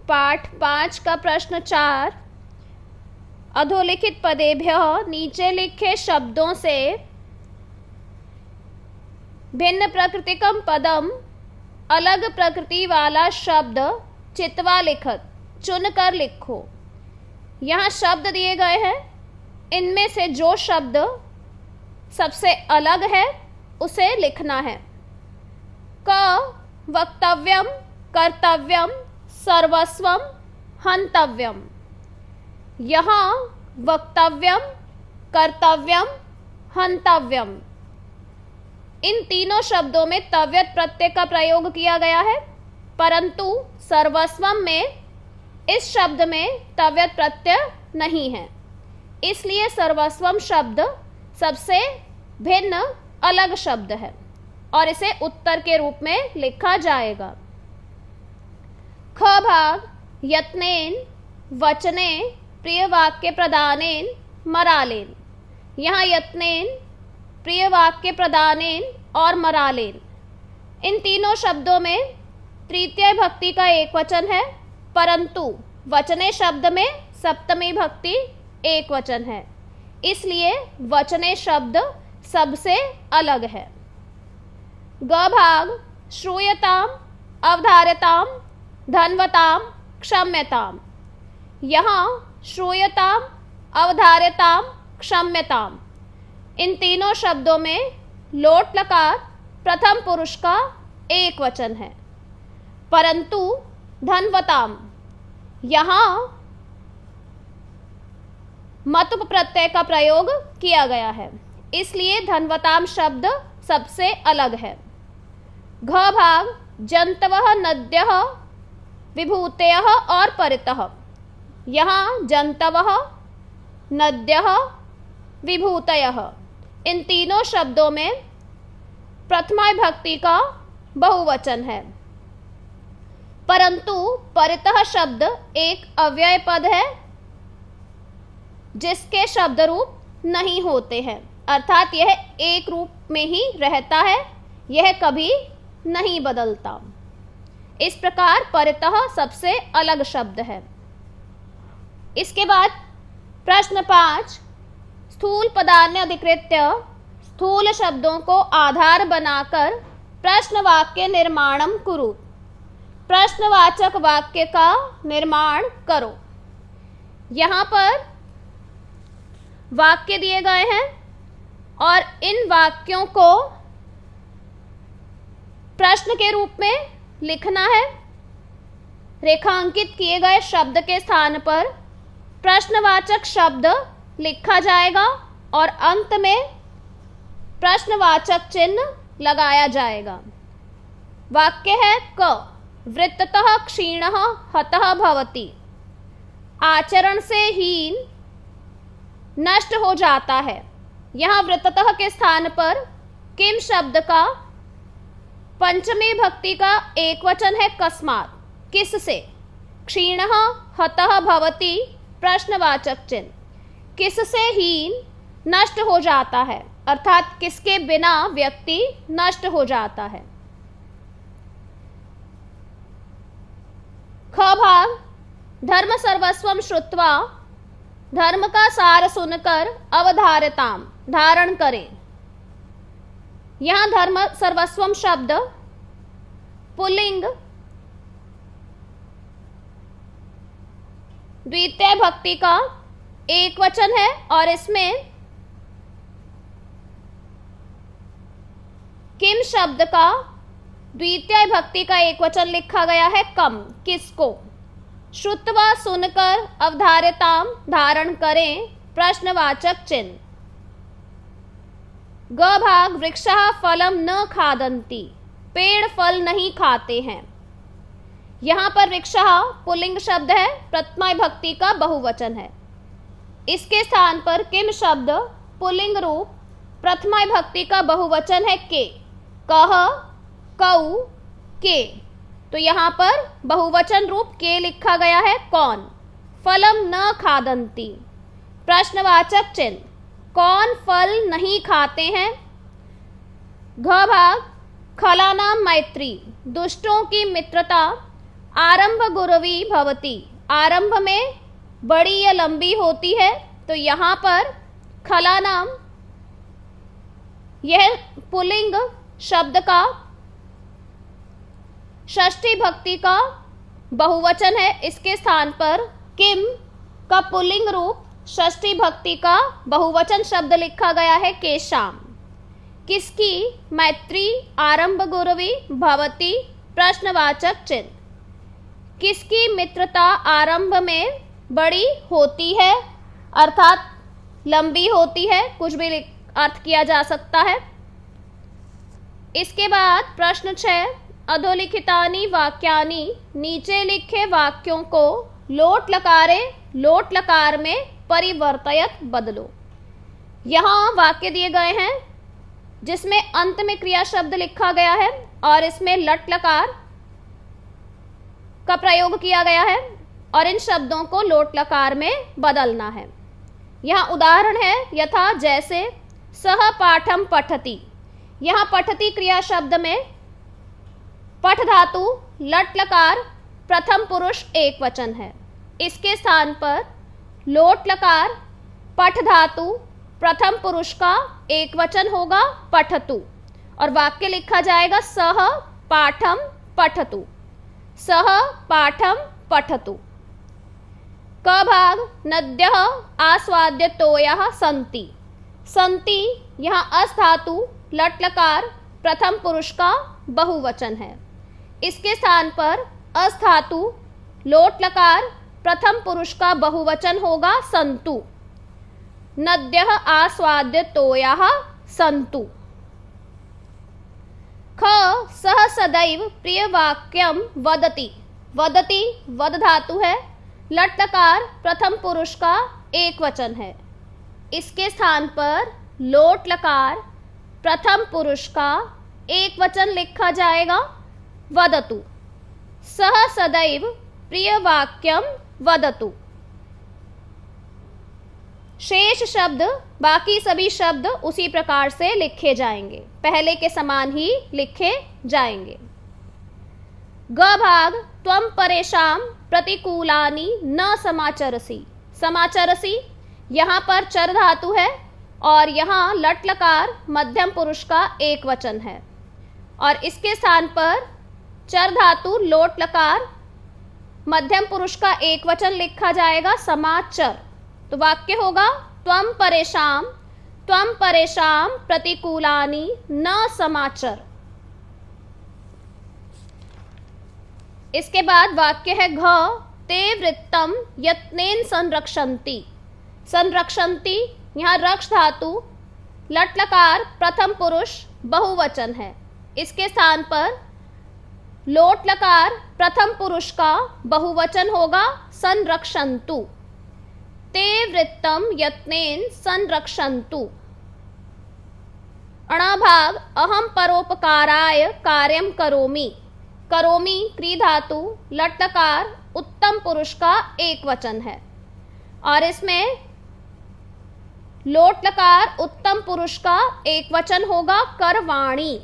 पाठ 5 का प्रश्न 4, अधोलिखित पदेभ्यः नीचे लिखे शब्दों से भिन्न प्रकृतिकम पदम, अलग प्रकृति वाला शब्द चित्वा लिखत, चुनकर लिखो। यहाँ शब्द दिए गए हैं, इनमें से जो शब्द सबसे अलग है उसे लिखना है। क वक्तव्यम, कर्तव्यम, सर्वस्वम, हंतव्यम। यहाँ वक्तव्यम, कर्तव्यम, हंतव्यम, इन तीनों शब्दों में तव्यत प्रत्यय का प्रयोग किया गया है, परंतु सर्वस्वम में इस शब्द में तव्यत प्रत्यय नहीं है, इसलिए सर्वस्वम शब्द सबसे भिन्न अलग शब्द है और इसे उत्तर के रूप में लिखा जाएगा। ख भाग यत्नेन, वचने, प्रिय वाक्य प्रदानेन, मरालेन। यहाँ यत्नेन, प्रिय वाक्य प्रदानेन और मरालेन, इन तीनों शब्दों में तृतीय भक्ति का एक वचन है, परंतु वचने शब्द में सप्तमी भक्ति एक वचन है, इसलिए वचने शब्द सबसे अलग है। ग भाग श्रूयताम, अवधार्यताम, धन्वताम, क्षम्यताम। यहाँ श्रूयताम, अवधार्यताम, क्षम्यताम, इन तीनों शब्दों में लोट लकार प्रथम पुरुष का एक वचन है, परंतु धन्वताम यहाँ मतुप प्रत्यय का प्रयोग किया गया है, इसलिए धन्वताम शब्द सबसे अलग है। घ भाग जंतवः, नद्यः, विभूतयः और परितः। यहाँ जंतवः, नद्यः, विभूतयः, इन तीनों शब्दों में प्रथमा विभक्ति का बहुवचन है, परंतु परितः शब्द एक अव्यय पद है जिसके शब्द रूप नहीं होते हैं, अर्थात यह एक रूप में ही रहता है, यह कभी नहीं बदलता। इस प्रकार परितः सबसे अलग शब्द है। इसके बाद प्रश्न 5, स्थूल पदान्य अधिकृत्य, स्थूल शब्दों को आधार बनाकर प्रश्न वाक्य निर्माणम कुरु। प्रश्नवाचक वाक्य का निर्माण करो। यहाँ पर वाक्य दिए गए हैं और इन वाक्यों को प्रश्न के रूप में लिखना है। रेखांकित किए गए शब्द के स्थान पर प्रश्नवाचक शब्द लिखा जाएगा और अंत में प्रश्नवाचक चिन्ह लगाया जाएगा। वाक्य है क वृत्ततः क्षीणः हतः भवति। आचरण से हीन नष्ट हो जाता है। यहाँ वृत्ततः के स्थान पर किम शब्द का पंचमी भक्ति का एक वचन है कस्मात्, किससे। क्षीणः हतः भवति प्रश्नवाचक चिन्ह, किससे हीन नष्ट हो जाता है, अर्थात किसके बिना व्यक्ति नष्ट हो जाता है। ख भाग धर्म सर्वस्वम श्रुत्वा, धर्म का सार सुनकर अवधार्यताम, धारण करें। यहाँ धर्म सर्वस्वम शब्द पुल्लिंग द्वितीय भक्ति का एक वचन है और इसमें किम शब्द का द्वितीय भक्ति का एक वचन लिखा गया है कम, किसको। श्रुत्वा सुनकर अवधार्यताम, धारण करें प्रश्नवाचक चिन्ह। ग भाग वृक्षः फलम न खादन्ति, पेड़ फल नहीं खाते हैं। यहाँ पर वृक्षः पुल्लिंग शब्द है, प्रथमा विभक्ति का बहुवचन है। इसके स्थान पर किम शब्द पुल्लिंग रूप प्रथमा विभक्ति का बहुवचन है के, कह, कऊ, के, तो यहाँ पर बहुवचन रूप के लिखा गया है कौन। फलम न खादन्ति, प्रश्नवाचक चिन्ह, कौन फल नहीं खाते हैं। घ भाग खलानाम मैत्री, दुष्टों की मित्रता, आरंभ गुरवी भवती, आरंभ में बड़ी या लंबी होती है, तो यहां पर खला नाम, यह पुल्लिंग शब्द का षष्ठी भक्ति का बहुवचन है। इसके स्थान पर किम का पुल्लिंग रूप षष्ठी भक्ति का बहुवचन शब्द लिखा गया है केशाम। किसकी? मैत्री आरंभ गुरवी भवती प्रश्नवाचक चिन्ह। किसकी मित्रता आरंभ में बड़ी होती है, अर्थात लंबी होती है, कुछ भी अर्थ किया जा सकता है। इसके बाद प्रश्न 6, अधोलिखितानि वाक्यानि, नीचे लिखे वाक्यों को लोट लकारे लोट लकार में परिवर्तयत बदलो। यहाँ वाक्य दिए गए हैं जिसमें अंत में क्रिया शब्द लिखा गया है और इसमें लट लकार का प्रयोग किया गया है और इन शब्दों को लोट लकार में बदलना है। यहाँ उदाहरण है यथा जैसे सह पाठम पठति, यहाँ पठति क्रिया शब्द में पठ धातु लट लकार प्रथम पुरुष एक वचन है। इसके स्थान पर लोट लकार पठ धातु प्रथम पुरुष का एक वचन होगा पठतु और वाक्य लिखा जाएगा सह पाठम पठतु, सह पाठम पठतु। क भाग नद्यः आस्वाद्यतोयः सन्ति, सन्ति यहाँ अस धातु लट लकार प्रथम पुरुष का बहुवचन है। इसके स्थान पर अस धातु लोट लकार प्रथम पुरुष का बहुवचन होगा सन्तु, नद्यः आस्वाद्यतोयः सन्तु। ख सह सदैव प्रिय वाक्यम वदति, वदति वद धातु है, लट लकार प्रथम पुरुष का एक वचन है। इसके स्थान पर लोट लकार प्रथम पुरुष का एक वचन लिखा जाएगा वदतु, सह सदैव प्रिय वाक्यम वदतु। शेष शब्द बाकी सभी शब्द उसी प्रकार से लिखे जाएंगे, पहले के समान ही लिखे जाएंगे। ग भाग त्वं परेशान प्रतिकूलानि न समाचरसि, समाचरसि यहाँ पर चर धातु है और यहाँ लट लकार मध्यम पुरुष का एक वचन है और इसके स्थान पर चर धातु लोट लकार मध्यम पुरुष का एक वचन लिखा जाएगा समाचर। तो वाक्य होगा त्वं परेशान प्रतिकूलानि न समाचर। इसके बाद वाक्य है घ ते वृत्तम यत्नेन संरक्षन्ति, संरक्षन्ति यहाँ रक्ष धातु लट लकार प्रथम पुरुष बहुवचन है। इसके स्थान पर लोट लकार प्रथम पुरुष का बहुवचन होगा संरक्षन्तु, ते वृत्तम यत्नेन संरक्षन्तु। अणाभाग अहम परोपकाराय कार्यम करोमि, करोमि क्री धातु लट लकार उत्तम पुरुष का एक वचन है और इसमें लोट लकार उत्तम पुरुष का एक वचन होगा करवाणी,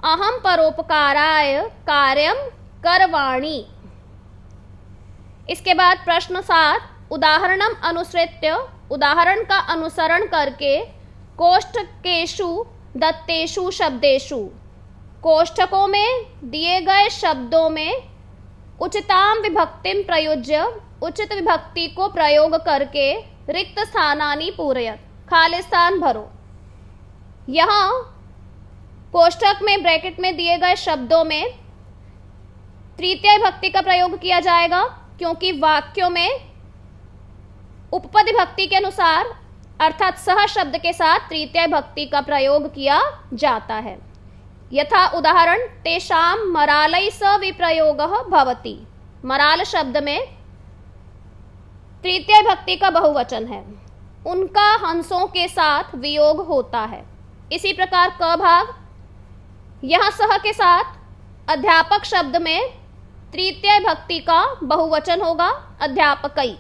अहम परोपकाराय कार्यम करवाणी। इसके बाद प्रश्न 7, उदाहरणम अनुसृत्य, उदाहरण का अनुसरण करके कोष्ठकेषु दत्तेषु शब्देषु, कोष्ठकों में दिए गए शब्दों में उचिताम विभक्तिम प्रयुज्य, उचित विभक्ति को प्रयोग करके रिक्त स्थानानि पूरयत, खाली स्थान भरो। यहाँ कोष्ठक में ब्रैकेट में दिए गए शब्दों में तृतीय विभक्ति का प्रयोग किया जाएगा क्योंकि वाक्यों में उपपद विभक्ति के अनुसार अर्थात सह शब्द के साथ तृतीय विभक्ति का प्रयोग किया जाता है। यथा उदाहरण तेषां मरालै स विप्रयोगः भवति, मराल शब्द में तृतीय विभक्ति का बहुवचन है, उनका हंसों के साथ वियोग होता है। इसी प्रकार क भाग यहाँ सह के साथ अध्यापक शब्द में तृतीय विभक्ति का बहुवचन होगा अध्यापकै,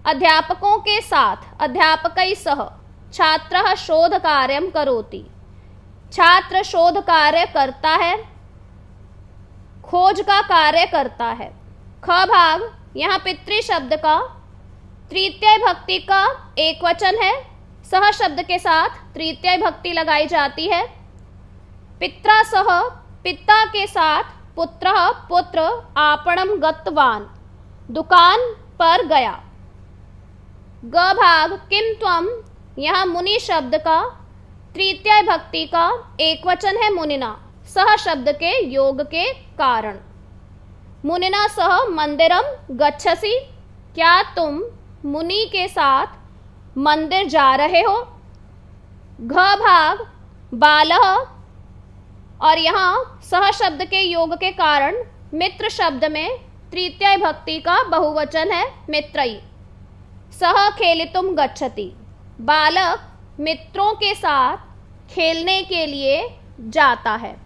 अध्यापकों के साथ अध्यापकै सह छात्रः शोध कार्यं करोति, छात्र शोध कार्य करता है। खोज का कार्य करता है। ख भाग, यहाँ पितृ शब्द का तृतीय भक्ति का एक वचन है, सह शब्द के साथ तृतीय भक्ति लगाई जाती है। पित्रा सह, पिता के साथ पुत्रः, पुत्र आपणम गतवान, दुकान पर गया। ग भाग, किम त्वम, यहाँ मुनि शब्द का तृतीय भक्ति का एक वचन है मुनिना, सह शब्द के योग के कारण। मुनिना सह मंदिरम गच्छसि, क्या तुम मुनि के साथ मंदिर जा रहे हो। घ भाग, बालः, और यहाँ सह शब्द के योग के कारण मित्र शब्द में तृतीय भक्ति का बहुवचन है मित्रई। सह खेलितुम गच्छति, बालक मित्रों के साथ खेलने के लिए जाता है।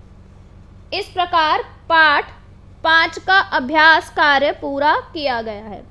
इस प्रकार पाठ 5 का अभ्यास कार्य पूरा किया गया है।